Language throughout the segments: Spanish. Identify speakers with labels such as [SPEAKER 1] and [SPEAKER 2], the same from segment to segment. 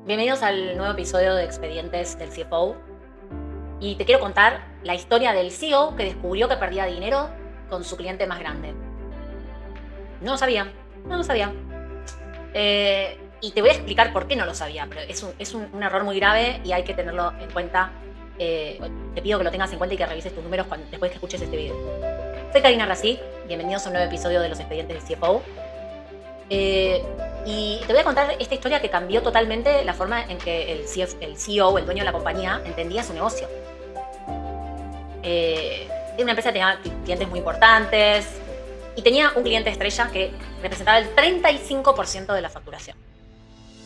[SPEAKER 1] Bienvenidos al nuevo episodio de Expedientes del CFO. Y te quiero contar la historia del CEO que descubrió que perdía dinero con su cliente más grande. No lo sabía, no lo sabía. Y te voy a explicar por qué no lo sabía, pero es un error muy grave y hay que tenerlo en cuenta. Te pido que lo tengas en cuenta y que revises tus números después que escuches este video. Soy Karina Racic, bienvenidos a un nuevo episodio de los Expedientes del CFO. Y te voy a contar esta historia que cambió totalmente la forma en que el CEO, el dueño de la compañía, entendía su negocio. Era una empresa que tenía clientes muy importantes y tenía un cliente estrella que representaba el 35% de la facturación.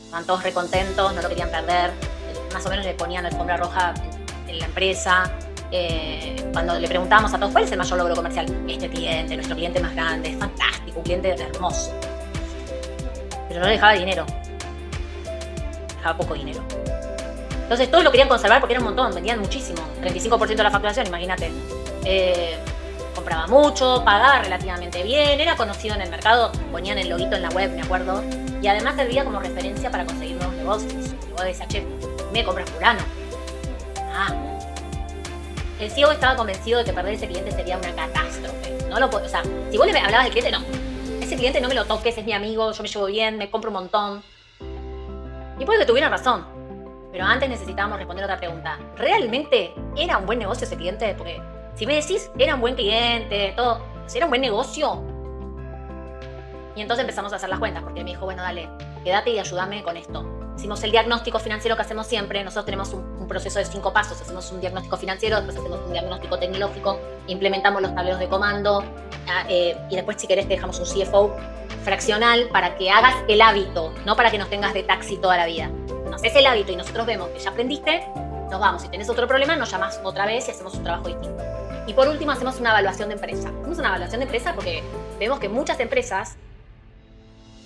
[SPEAKER 1] Estaban todos recontentos, no lo querían perder, más o menos le ponían alfombra roja en la empresa. Cuando le preguntábamos a todos cuál es el mayor logro comercial, este cliente, nuestro cliente más grande, es fantástico, un cliente hermoso. Pero no le dejaba dinero. Dejaba poco dinero. Entonces todos lo querían conservar porque era un montón, vendían muchísimo. 35% de la facturación, imagínate. Compraba mucho, pagaba relativamente bien, era conocido en el mercado, ponían el loguito en la web, me acuerdo. Y además servía como referencia para conseguir nuevos negocios. Y vos decías, che, me compras fulano. El CEO estaba convencido de que perder ese cliente sería una catástrofe. No lo o sea, si vos le hablabas del cliente, no. Ese cliente no me lo toques, es mi amigo, yo me llevo bien, me compro un montón. Y puede que tuviera razón. Pero antes necesitábamos responder otra pregunta. ¿Realmente era un buen negocio ese cliente? Porque si me decís, era un buen cliente, todo, si era un buen negocio. Y entonces empezamos a hacer las cuentas, porque me dijo, bueno, dale, quédate y ayúdame con esto. Hicimos el diagnóstico financiero que hacemos siempre. Nosotros tenemos un proceso de 5 pasos. Hacemos un diagnóstico financiero, después hacemos un diagnóstico tecnológico, implementamos los tableros de comando y después, si querés, te dejamos un CFO fraccional para que hagas el hábito, no para que nos tengas de taxi toda la vida. Nos haces el hábito y nosotros vemos que ya aprendiste, nos vamos. Si tenés otro problema, nos llamás otra vez y hacemos un trabajo distinto. Y por último, hacemos una evaluación de empresa. Hacemos una evaluación de empresa porque vemos que muchas empresas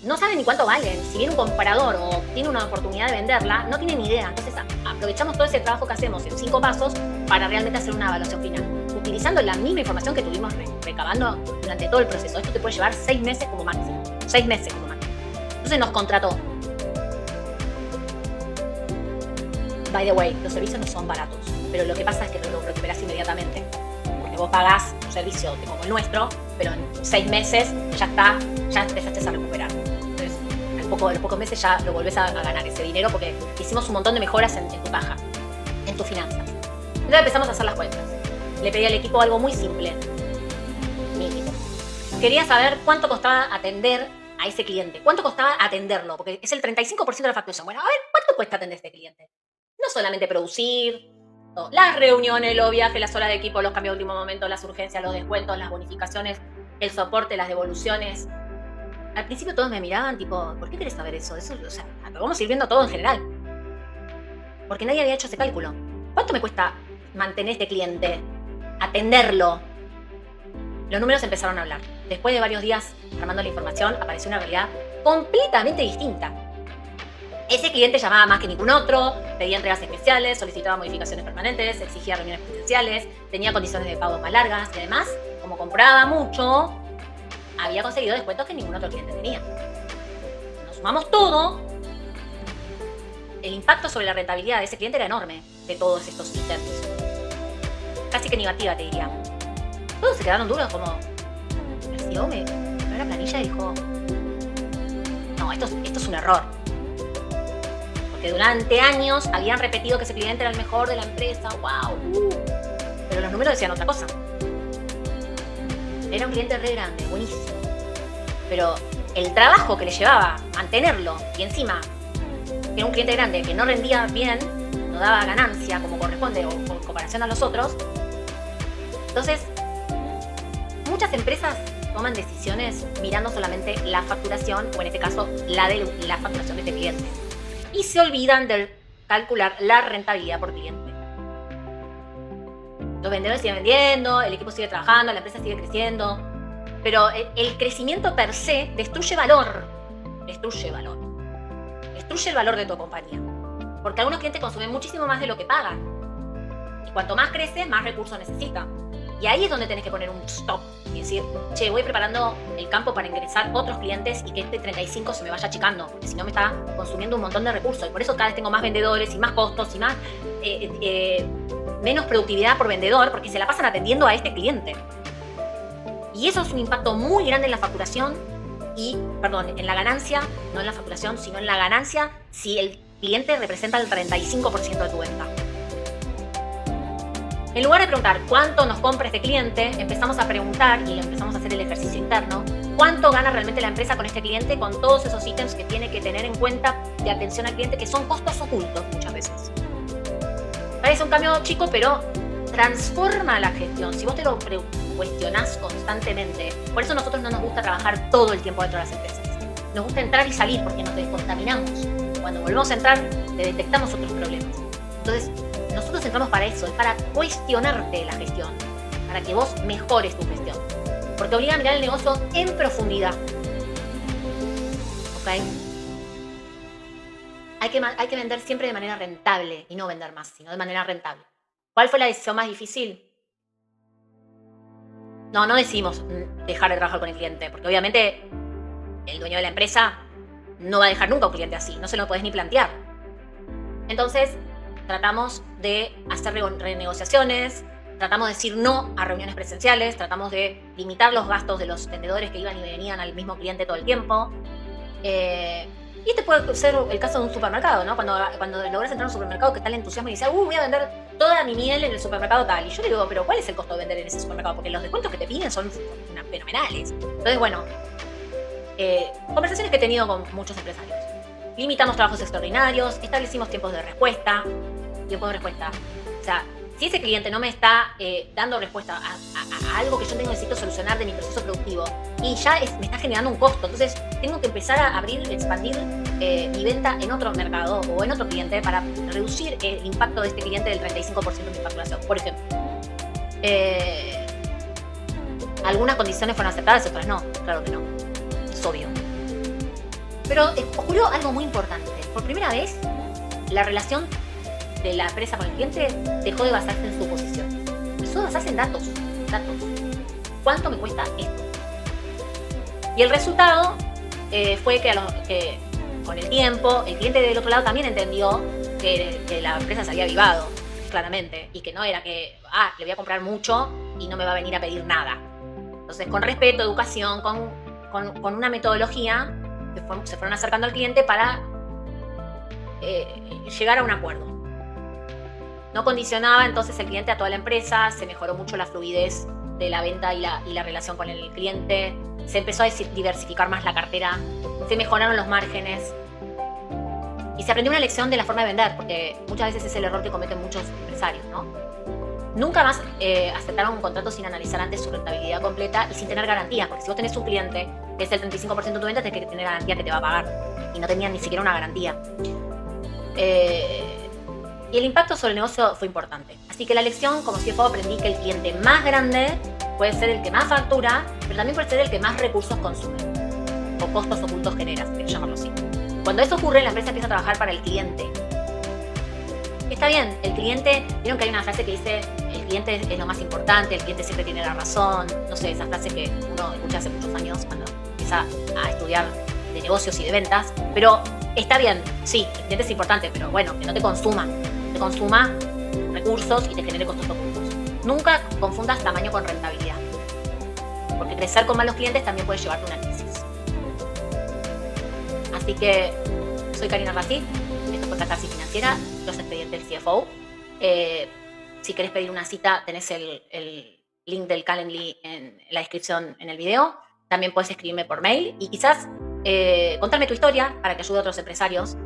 [SPEAKER 1] no saben ni cuánto valen. Si viene un comprador o tiene una oportunidad de venderla, no tienen ni idea. Entonces aprovechamos todo ese trabajo que hacemos en 5 pasos para realmente hacer una evaluación final, utilizando la misma información que tuvimos recabando durante todo el proceso. Esto te puede llevar 6 meses como máximo. 6 meses como máximo. Entonces nos contrató. By the way, los servicios no son baratos, pero lo que pasa es que lo recuperás inmediatamente. Porque vos pagás un servicio como el nuestro, pero en 6 meses ya está, ya empezaste a recuperar. A los pocos meses ya lo volvés a ganar ese dinero porque hicimos un montón de mejoras en tu caja, en tus finanzas. Entonces empezamos a hacer las cuentas. Le pedí al equipo algo muy simple. Mi equipo quería saber cuánto costaba atender a ese cliente. ¿Cuánto costaba atenderlo? Porque es el 35% de la facturación. Bueno, a ver, ¿cuánto cuesta atender a este cliente? No solamente producir, no, las reuniones, los viajes, las horas de equipo, los cambios de último momento, las urgencias, los descuentos, las bonificaciones, el soporte, las devoluciones. Al principio todos me miraban tipo, ¿por qué querés saber eso? Eso, o sea, lo vamos a ir viendo todo en general. Porque nadie había hecho ese cálculo. ¿Cuánto me cuesta mantener este cliente? Atenderlo. Los números empezaron a hablar. Después de varios días armando la información, apareció una realidad completamente distinta. Ese cliente llamaba más que ningún otro, pedía entregas especiales, solicitaba modificaciones permanentes, exigía reuniones presenciales, tenía condiciones de pago más largas y además, como compraba mucho, había conseguido descuentos que ningún otro cliente tenía. Nos sumamos todo. El impacto sobre la rentabilidad de ese cliente era enorme, de todos estos ítems. Casi que negativa, te diría. Todos se quedaron duros, como el CEO me miró la planilla y dijo, no, esto es un error. Porque durante años habían repetido que ese cliente era el mejor de la empresa, wow. Pero los números decían otra cosa. Era un cliente re grande, buenísimo. Pero el trabajo que le llevaba mantenerlo y encima era un cliente grande que no rendía bien, no daba ganancia como corresponde o en comparación a los otros. Entonces, muchas empresas toman decisiones mirando solamente la facturación, o en este caso, la facturación de este cliente. Y se olvidan de calcular la rentabilidad por cliente. Los vendedores siguen vendiendo, el equipo sigue trabajando, la empresa sigue creciendo. Pero el crecimiento per se destruye valor. Destruye valor. Destruye el valor de tu compañía. Porque algunos clientes consumen muchísimo más de lo que pagan. Y cuanto más crece, más recursos necesitan. Y ahí es donde tenés que poner un stop y decir, che, voy preparando el campo para ingresar otros clientes y que este 35 se me vaya achicando, porque si no me está consumiendo un montón de recursos. Y por eso cada vez tengo más vendedores y más costos y más menos productividad por vendedor, porque se la pasan atendiendo a este cliente. Y eso es un impacto muy grande en la facturación y, perdón, en la ganancia, no en la facturación, sino en la ganancia si el cliente representa el 35% de tu venta. En lugar de preguntar cuánto nos compra este cliente, empezamos a preguntar y empezamos a hacer el ejercicio interno, cuánto gana realmente la empresa con este cliente, con todos esos ítems que tiene que tener en cuenta de atención al cliente, que son costos ocultos muchas veces. Parece un cambio chico, pero transforma la gestión. Si vos te lo cuestionás constantemente, por eso a nosotros no nos gusta trabajar todo el tiempo dentro de las empresas. Nos gusta entrar y salir porque nos descontaminamos. Cuando volvemos a entrar, te detectamos otros problemas. Entonces, nosotros entramos para eso, es para cuestionarte la gestión, para que vos mejores tu gestión. Porque obliga a mirar el negocio en profundidad. ¿Ok? Hay que vender siempre de manera rentable y no vender más, sino de manera rentable. ¿Cuál fue la decisión más difícil? No decidimos dejar de trabajar con el cliente, porque obviamente el dueño de la empresa no va a dejar nunca a un cliente así, no se lo podés ni plantear. Entonces, tratamos de hacer renegociaciones, tratamos de decir no a reuniones presenciales, tratamos de limitar los gastos de los vendedores que iban y venían al mismo cliente todo el tiempo. Y este puede ser el caso de un supermercado, ¿no? Cuando logras entrar a un supermercado que está el entusiasmo y dices, voy a vender toda mi miel en el supermercado tal. Y yo le digo, pero ¿cuál es el costo de vender en ese supermercado? Porque los descuentos que te piden son fenomenales. Entonces, bueno, conversaciones que he tenido con muchos empresarios. Limitamos trabajos extraordinarios, establecimos tiempos de respuesta. O sea, si ese cliente no me está dando respuesta a algo que yo necesito solucionar de mi proceso productivo y ya me está generando un costo, entonces tengo que empezar a expandir mi venta en otro mercado o en otro cliente para reducir el impacto de este cliente del 35% de mi facturación. Por ejemplo, algunas condiciones fueron aceptadas y otras no. Claro que no. Es obvio. Pero ocurrió algo muy importante. Por primera vez, la relación de la empresa con el cliente dejó de basarse en suposiciones. Empezó a basarse en datos. ¿Cuánto me cuesta esto? Y el resultado fue que con el tiempo, el cliente del otro lado también entendió que la empresa se había avivado, claramente, y que no era que, le voy a comprar mucho y no me va a venir a pedir nada. Entonces, con respeto, educación, con una metodología, se fueron acercando al cliente para llegar a un acuerdo. No condicionaba entonces el cliente a toda la empresa, se mejoró mucho la fluidez de la venta y la relación con el cliente, se empezó a diversificar más la cartera, se mejoraron los márgenes y se aprendió una lección de la forma de vender, porque muchas veces es el error que cometen muchos empresarios, ¿no? Nunca más aceptaron un contrato sin analizar antes su rentabilidad completa y sin tener garantías, porque si vos tenés un cliente que es el 35% de tu venta, tenés que tener garantía que te va a pagar, y no tenían ni siquiera una garantía. Y el impacto sobre el negocio fue importante. Así que la lección, como CFO, aprendí que el cliente más grande puede ser el que más factura, pero también puede ser el que más recursos consume, o costos ocultos genera, quiero llamarlo así. Cuando eso ocurre, la empresa empieza a trabajar para el cliente. Está bien, el cliente, vieron que hay una frase que dice, el cliente es lo más importante, el cliente siempre tiene la razón, no sé, esa frase que uno escucha hace muchos años cuando empieza a estudiar de negocios y de ventas, pero está bien, sí, el cliente es importante, pero bueno, que no te consuma recursos y te genere costos ocultos. Nunca confundas tamaño con rentabilidad, porque crecer con malos clientes también puede llevarte a una crisis. Así que soy Karina Racit, esto fue Catarsis Financiera, los expedientes del CFO. Si querés pedir una cita, tenés el link del Calendly en la descripción en el video. También puedes escribirme por mail y quizás contarme tu historia para que ayude a otros empresarios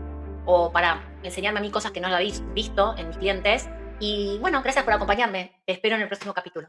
[SPEAKER 1] o para enseñarme a mí cosas que no habéis visto en mis clientes. Y bueno, gracias por acompañarme. Te espero en el próximo capítulo.